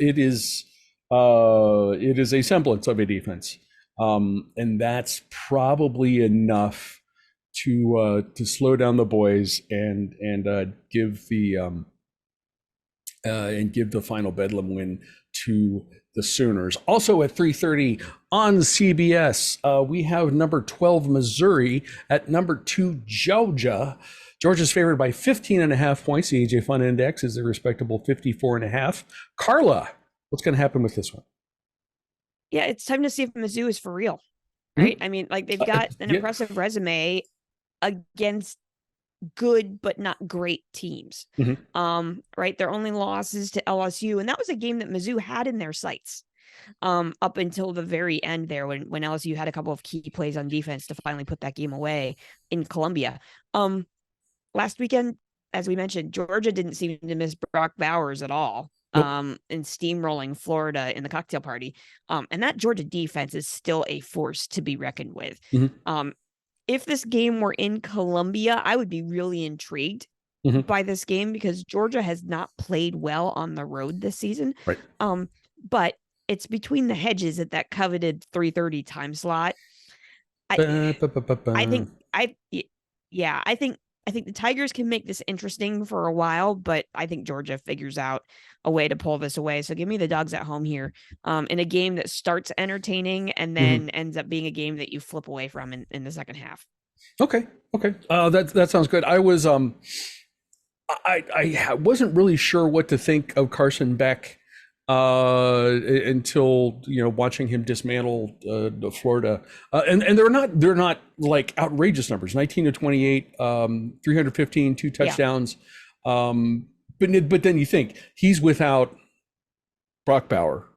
a semblance of a defense. And that's probably enough to slow down the boys and give the final Bedlam win to the Sooners. Also at 3:30 on CBS, we have number 12 Missouri at number 2 Georgia. Georgia's favored by 15.5 points. The AJ Fun Index is a respectable 54.5. Carla, what's going to happen with this one? Yeah, it's time to see if Mizzou is for real, right? I mean, like, they've got an impressive resume against good but not great teams. Right? Their only losses to LSU, and that was a game that Mizzou had in their sights up until the very end there when LSU had a couple of key plays on defense to finally put that game away in Columbia. Last weekend, as we mentioned, Georgia didn't seem to miss Brock Bowers at all. Nope. In steamrolling Florida in the cocktail party. And that Georgia defense is still a force to be reckoned with. If this game were in Columbia, I would be really intrigued by this game because Georgia has not played well on the road this season. Right. But it's between the hedges at that coveted 3:30 time slot. I think the Tigers can make this interesting for a while, but I think Georgia figures out a way to pull this away. So give me the Dogs at home here in a game that starts entertaining and then ends up being a game that you flip away from in the second half. Okay. That sounds good. I was I wasn't really sure what to think of Carson Beck until watching him dismantle Florida, and they're not like outrageous numbers. 19-28, 315, 2 touchdowns. But then you think he's without Brock Bauer.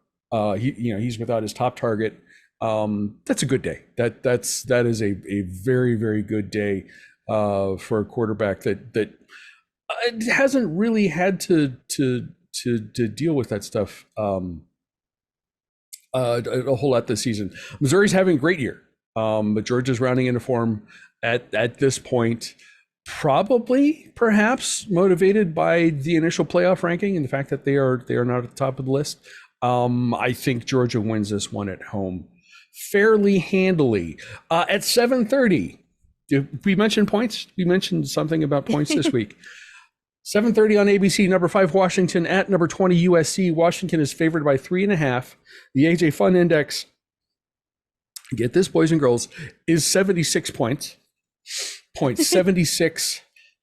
He's without his top target. That's a good day. That is a very, very good day for a quarterback that hasn't really had to deal with that stuff a whole lot this season. Missouri's having a great year, but Georgia's rounding into form at this point, perhaps motivated by the initial playoff ranking and the fact that they are not at the top of the list. I think Georgia wins this one at home fairly handily. At 7:30, we mentioned points. We mentioned something about points this week. 7:30 on ABC, number 5 Washington at number 20 USC. Washington is favored by 3.5. The AJ Fun Index, get this, boys and girls, is 76 points. 76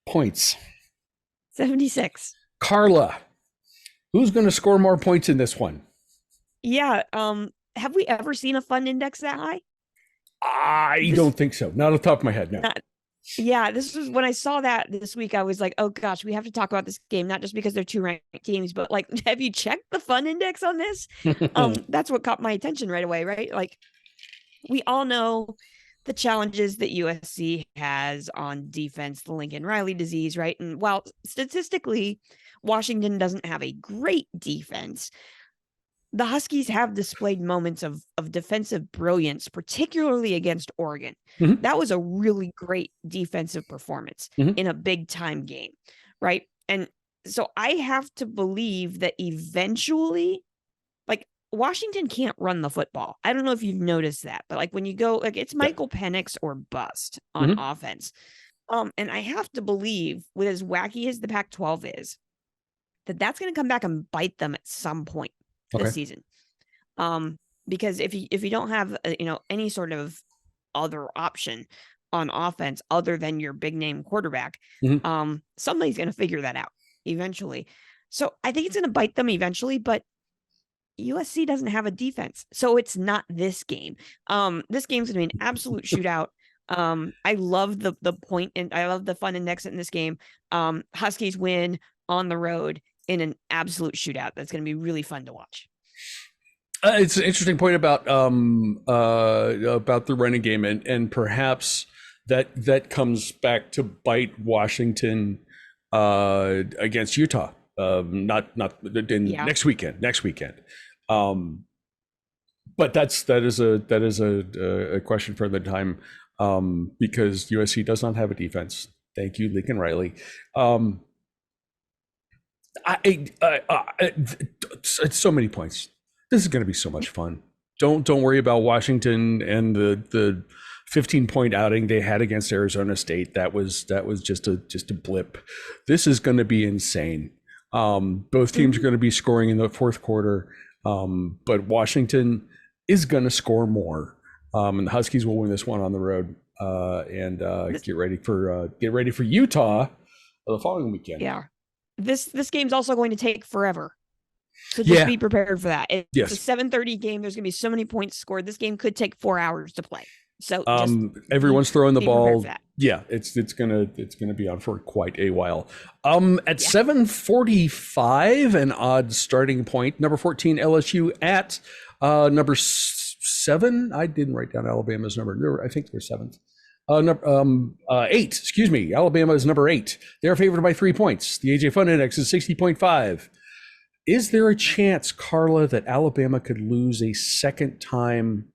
points. 76. Carla, who's going to score more points in this one? Yeah. Have we ever seen a Fun Index that high? I don't think so. Not off the top of my head, no. Yeah, this was when I saw that this week. I was like, oh gosh, we have to talk about this game, not just because they're 2 ranked teams, but like, have you checked the Fun Index on this? That's what caught my attention right away, right? Like, we all know the challenges that USC has on defense, the Lincoln Riley disease, right? And while statistically, Washington doesn't have a great defense, the Huskies have displayed moments of defensive brilliance, particularly against Oregon. That was a really great defensive performance in a big time game, right? And so I have to believe that eventually, like, Washington can't run the football. I don't know if you've noticed that, but like when you go, like, it's Michael Penix or bust on offense. And I have to believe, with as wacky as the Pac-12 is, that's going to come back and bite them at some point this season. Because if you don't have any sort of other option on offense other than your big name quarterback, somebody's going to figure that out eventually. So I think it's going to bite them eventually, but USC doesn't have a defense, so it's not this game. This game's gonna be an absolute shootout. I love the point, and I love the fun index in this game. Huskies win on the road in an absolute shootout. That's gonna be really fun to watch. It's an interesting point about the running game, and perhaps that comes back to bite Washington against Utah. Not next weekend. But that is a question for the time, because USC does not have a defense. Thank you, Lincoln Riley. It's so many points. This is going to be so much fun. Don't worry about Washington and the 15-point outing they had against Arizona State. That was just a blip. This is going to be insane. Both teams are going to be scoring in the fourth quarter, but Washington is going to score more, and the Huskies will win this one on the road. And get ready for Utah the following weekend. Yeah, this game's also going to take forever, so just be prepared for that. It's a 7:30 game. There's going to be so many points scored. This game could take 4 hours to play. So everyone's throwing the ball. Yeah, it's gonna be on for quite a while. At 7:45, an odd starting point. Number 14 LSU at number 7. I didn't write down Alabama's number. I think they're 7th. 8. Excuse me. Alabama is number 8. They are favored by 3 points. The AJ Fun Index is 60.5. Is there a chance, Carla, that Alabama could lose a second time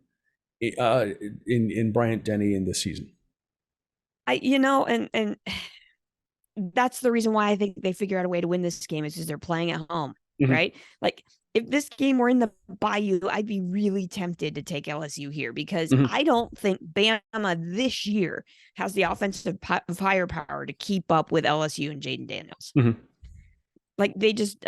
in Bryant Denny in this season? And that's the reason why I think they figure out a way to win this game is because they're playing at home, right? Like, if this game were in the Bayou, I'd be really tempted to take LSU here, because I don't think Bama this year has the offensive firepower to keep up with LSU and Jaden Daniels. Like, they just,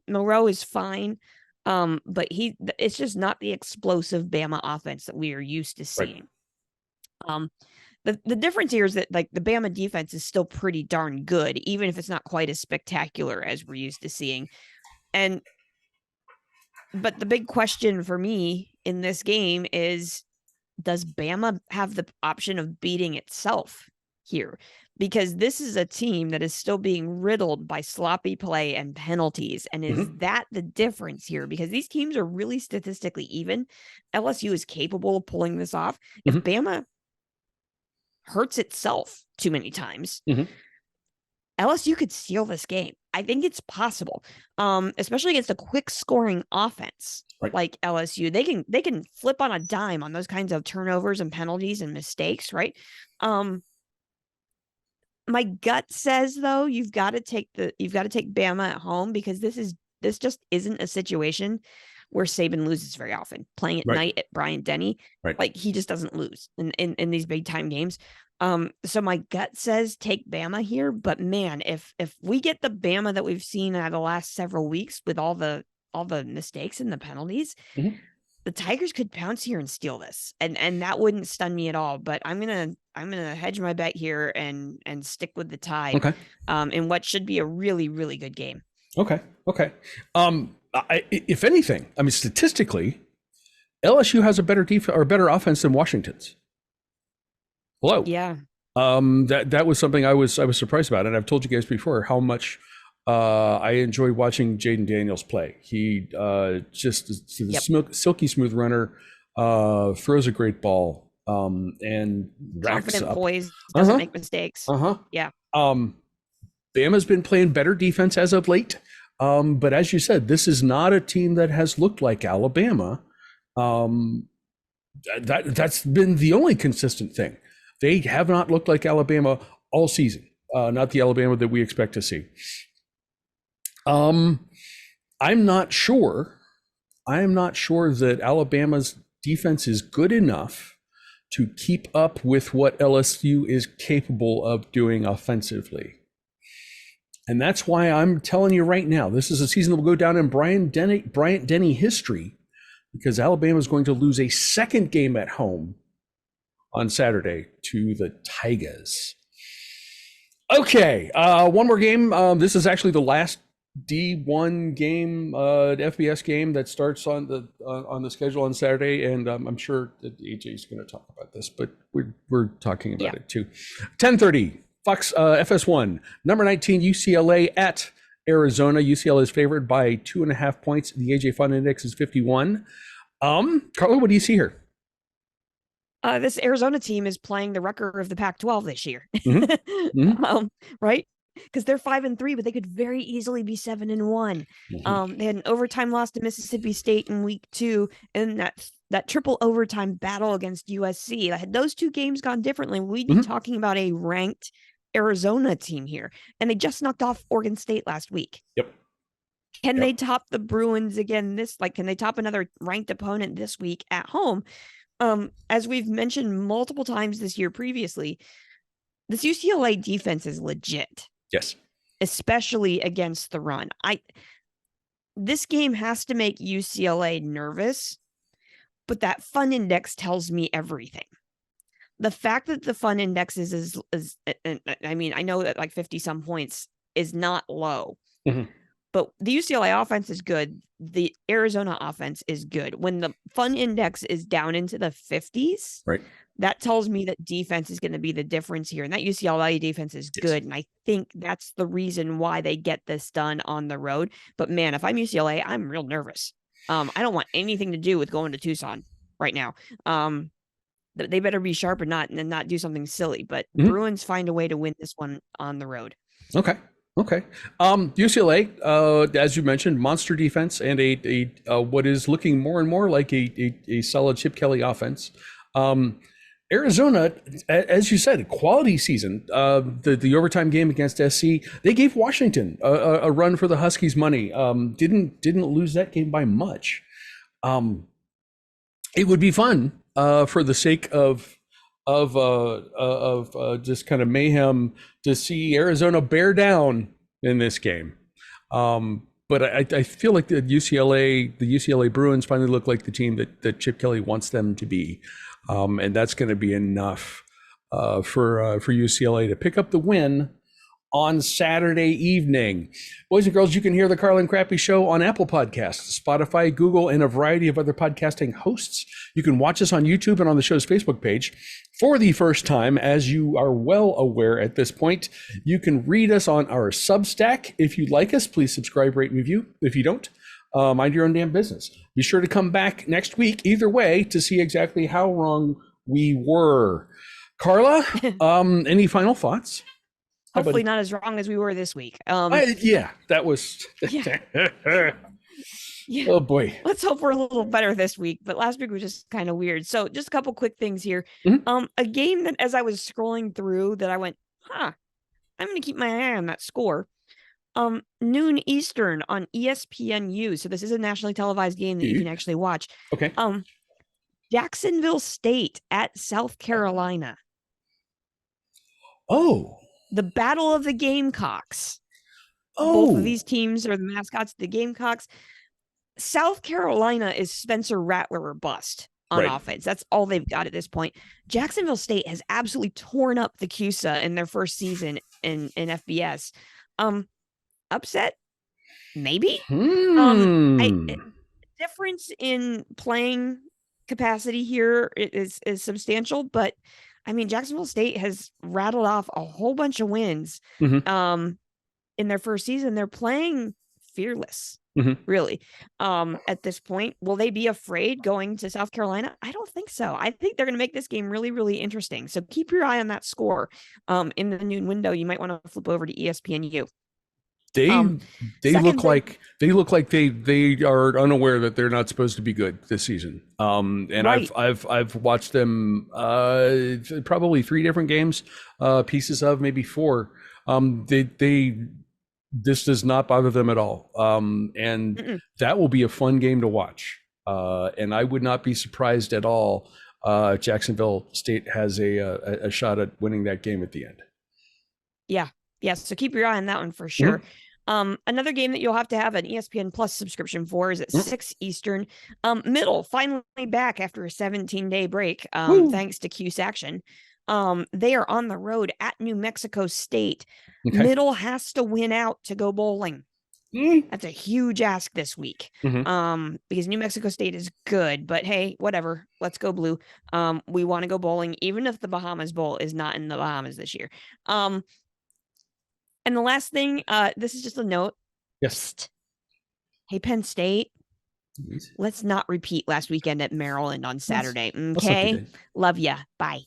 Moreau is fine, but it's just not the explosive Bama offense that we are used to seeing. Right. The difference here is that, like, the Bama defense is still pretty darn good, even if it's not quite as spectacular as we're used to seeing. But the big question for me in this game is, does Bama have the option of beating itself here? Because this is a team that is still being riddled by sloppy play and penalties. And is that the difference here? Because these teams are really statistically even. LSU is capable of pulling this off. If Bama hurts itself too many times, LSU could steal this game. I think it's possible, especially against a quick scoring offense like LSU. They can flip on a dime on those kinds of turnovers and penalties and mistakes, right? My gut says, though, you've got to take Bama at home, because this just isn't a situation where Saban loses very often. Playing at night at Bryant Denny, like, he just doesn't lose in these big time games. So my gut says take Bama here, but man, if we get the Bama that we've seen out of the last several weeks with all the mistakes and the penalties, the Tigers could pounce here and steal this, and that wouldn't stun me at all. But I'm gonna hedge my bet here and stick with the Tide, in what should be a really, really good game. Okay. If anything, statistically, LSU has a better defense or better offense than Washington's. Hello. Yeah. That was something I was surprised about, and I've told you guys before how much I enjoy watching Jaden Daniels play. He just is a silky smooth runner, throws a great ball, and racks confident up. Poise, doesn't make mistakes. Yeah. Bama's been playing better defense as of late, but as you said, this is not a team that has looked like Alabama. That's been the only consistent thing. They have not looked like Alabama all season. Not the Alabama that we expect to see. I'm not sure that Alabama's defense is good enough to keep up with what LSU is capable of doing offensively. And that's why I'm telling you right now, this is a season that will go down in Bryant Denny history, because Alabama is going to lose a second game at home on Saturday to the Tigers. Okay, one more game. This is actually the last D1 game, FBS game that starts on the schedule on Saturday, and I'm sure that AJ is going to talk about this, but we're talking about it too. 10:30 Fox FS1, number 19 UCLA at Arizona. UCLA is favored by 2.5 points. The AJ Fun Index is 51. Carla, what do you see here? This Arizona team is playing the record of the Pac-12 this year, right? Because they're 5-3, but they could very easily be 7-1. They had an overtime loss to Mississippi State in week 2, and that triple overtime battle against USC. Had those two games gone differently, we'd be talking about a ranked Arizona team here, and they just knocked off Oregon State last week. Can they top the Bruins again? Can they top another ranked opponent this week at home? As we've mentioned multiple times this year previously, this UCLA defense is legit. Yes. Especially against the run. This game has to make UCLA nervous, but that fun index tells me everything. The fact that the fun index is I mean, I know that like 50 some points is not low, but the UCLA offense is good. The Arizona offense is good. When the fun index is down into the 50s, right, that tells me that defense is going to be the difference here. And that UCLA defense is good. And I think that's the reason why they get this done on the road. But man, if I'm UCLA, I'm real nervous. I don't want anything to do with going to Tucson right now. They better be sharp and not do something silly. But Bruins find a way to win this one on the road. Okay. UCLA, as you mentioned, monster defense and a what is looking more and more like a solid Chip Kelly offense. Arizona, as you said, quality season. The overtime game against SC, they gave Washington a run for the Huskies' money. Didn't lose that game by much. It would be fun for the sake of just kind of mayhem to see Arizona bear down in this game. But I feel like the UCLA Bruins finally look like the team that Chip Kelly wants them to be. And that's going to be enough for UCLA to pick up the win on Saturday evening. Boys and girls, you can hear the Carla and Crappy Show on Apple Podcasts, Spotify, Google, and a variety of other podcasting hosts. You can watch us on YouTube and on the show's Facebook page. For the first time, as you are well aware at this point, you can read us on our Substack. If you like us, please subscribe, rate, and review. If you don't, mind your own damn business. Be sure to come back next week, either way, to see exactly how wrong we were. Carla, any final thoughts? Hopefully not as wrong as we were this week. That was... Oh boy. Let's hope we're a little better this week, but last week was just kind of weird. So just a couple quick things here. A game that as I was scrolling through that I went, I'm going to keep my eye on that score. Noon Eastern on ESPNU. So this is a nationally televised game that you can actually watch. Okay. Jacksonville State at South Carolina. Oh. The Battle of the Gamecocks. Both of these teams are the mascots of the Gamecocks. South Carolina is Spencer Rattler or bust on offense. That's all they've got at this point. Jacksonville State has absolutely torn up the CUSA in their first season in FBS. Upset? Maybe? Difference in playing capacity here is substantial, but I mean, Jacksonville State has rattled off a whole bunch of wins in their first season. They're playing fearless, really, at this point. Will they be afraid going to South Carolina? I don't think so. I think they're going to make this game really, really interesting. So keep your eye on that score in the noon window. You might want to flip over to ESPNU. They look like they are unaware that they're not supposed to be good this season. And I've watched them probably 3 different games, pieces of maybe 4. This does not bother them at all. And that will be a fun game to watch. And I would not be surprised at all. Jacksonville State has a shot at winning that game at the end. Yes, so keep your eye on that one for sure. Another game that you'll have to have an ESPN Plus subscription for is at 6 Eastern. Middle finally back after a 17-day break, thanks to Cuse Action. They are on the road at New Mexico State. Okay. Middle has to win out to go bowling. That's a huge ask this week. Because New Mexico State is good, but hey, whatever. Let's go blue. We want to go bowling, even if the Bahamas Bowl is not in the Bahamas this year. And the last thing, this is just a note. Yes. Psst. Hey, Penn State. Let's not repeat last weekend at Maryland on Saturday. Okay. Love ya. Bye.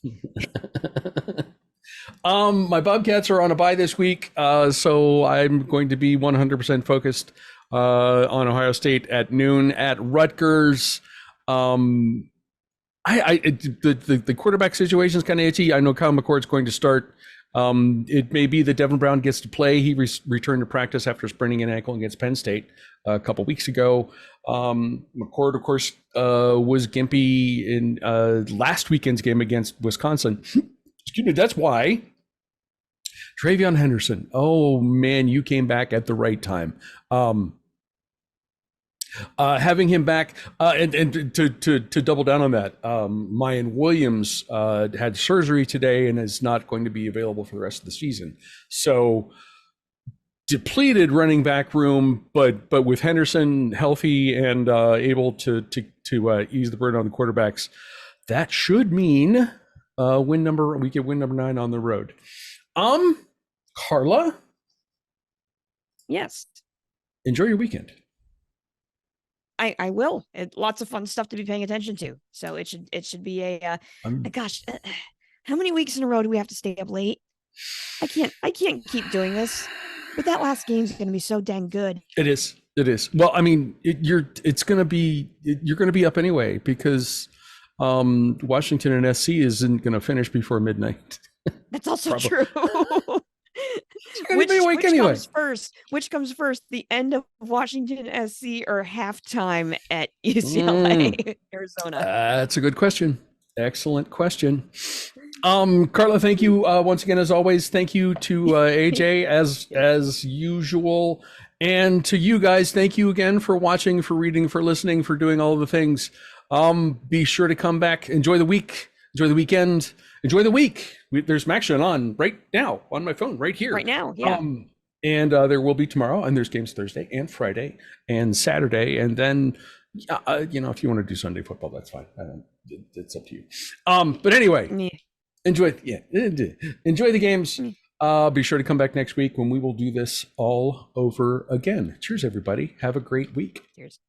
My Bobcats are on a bye this week, so I'm going to be 100% focused on Ohio State at noon at Rutgers. The quarterback situation is kind of itchy. I know Kyle McCord's going to start. It may be that Devin Brown gets to play. He returned to practice after spraining an ankle against Penn State a couple weeks ago. McCord, of course, was gimpy in last weekend's game against Wisconsin. Excuse me, that's why. Travion Henderson. Oh, man, you came back at the right time. Having him back, and to double down on that, Mayan Williams had surgery today and is not going to be available for the rest of the season. So depleted running back room, but with Henderson healthy and able to ease the burden on the quarterbacks, that should mean we get win number 9 on the road. Carla? Yes. Enjoy your weekend. I will. Lots of fun stuff to be paying attention to. So it should be a gosh, how many weeks in a row do we have to stay up late? I can't keep doing this. But that last game's going to be so dang good. It is. Well, I mean, you're going to be up anyway because Washington and SC isn't going to finish before midnight. That's also true. Which comes first? The end of Washington SC or halftime at UCLA, Arizona? That's a good question. Excellent question. Carla, thank you once again, as always. Thank you to AJ as usual. And to you guys, thank you again for watching, for reading, for listening, for doing all of the things. Be sure to come back. Enjoy the week. Enjoy the weekend. Enjoy the week. There's Maction on right now on my phone right here. Right now, yeah. And there will be tomorrow, and there's games Thursday and Friday and Saturday. And then, if you want to do Sunday football, that's fine. It's up to you. But anyway, enjoy the games. Be sure to come back next week when we will do this all over again. Cheers, everybody. Have a great week. Cheers.